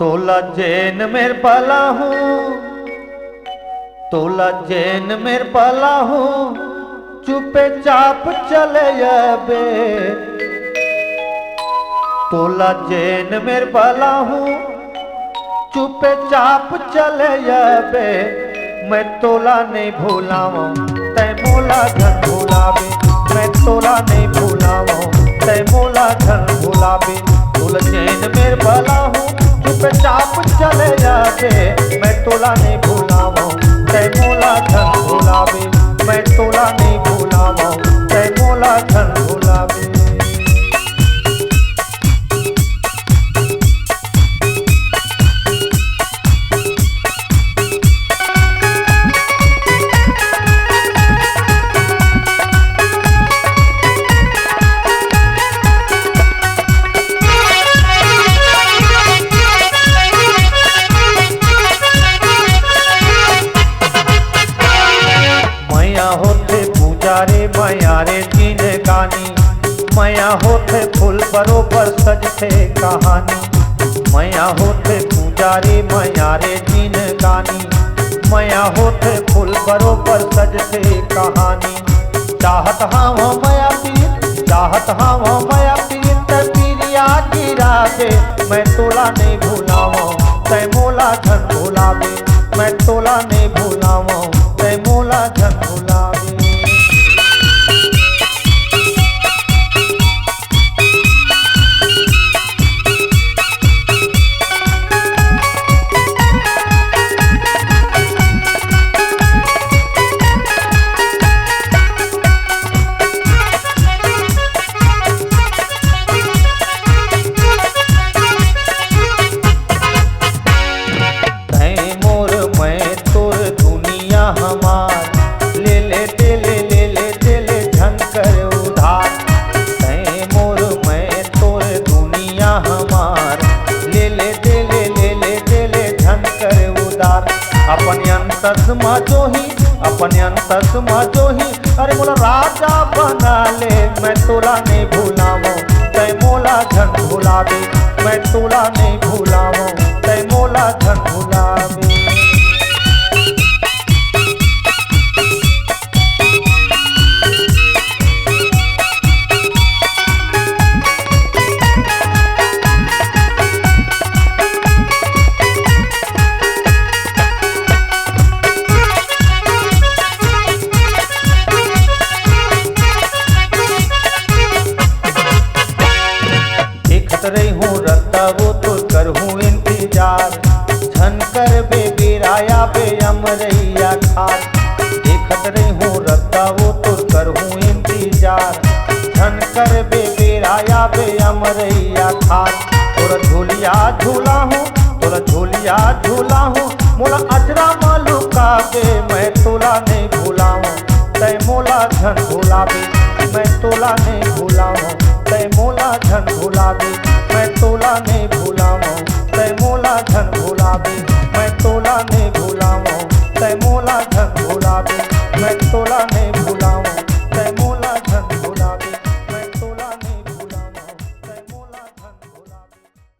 तोला जैन मेर पाला हूँ, तोला जैन मेर पाला हूँ, चुपे चाप चले बे। तोला जैन मेर पाला हूँ, चुपे चाप चले बे। मैं तोला नहीं भूलाऊं तै मोला धन भुलावे। मैं तोला नहीं भूलाऊं तै मोला धन भुलावे। तोला जैन मेर पाला हूँ, चुपे चाप चले बे। मैं तोला नहीं भूलाऊं तै मोला धन भुलावे। मैं तोला नहीं भूलाऊं तै मोला धन भुलावे। होते पूजारे माया रे जीन गानी, माया होते फूल बरोबर सजते कहानी। माया होते पूजारे माया रे जीन गानी, माया होते फूल बरोबर सजते कहानी। चाहत हाँ माया पीर, चाहत हाँ माया पीर ते पीरिया गिरा दे। मैं तोला नहीं भूलाऊं तै मोला धन भुलावे। मैं तोला नहीं भूलाऊं तै मोला धन भुलावे। तस्मा जोही अपने तस्मा जोही, अरे मोला राजा बना ले। मैं तोला नहीं भूलाऊं तै मोला धन भुलावे। मैं तोला नहीं भूलाऊं तै मोला धन भुलावे। रही हूँ रत्ता वो तो करहूँ इंतजार। झन कर बे बिराया बे अमरैया खार। देखत रही हूँ रत्ता वो तो करहूँ इंतजार। झन कर बे बिराया बे अमरैया खार। तोरा झोलिया झूला हूँ, तोरा झोलिया झूला हूँ, मोला अजरा मालूका बे। मैं तोला नहीं भूलाऊं तै मोला धन भुलावे। मैं तोला नहीं भूलाऊं तै मोला धन भुलावे। मैं तोला नहीं भूलाऊं तै मोला धन भुलावे।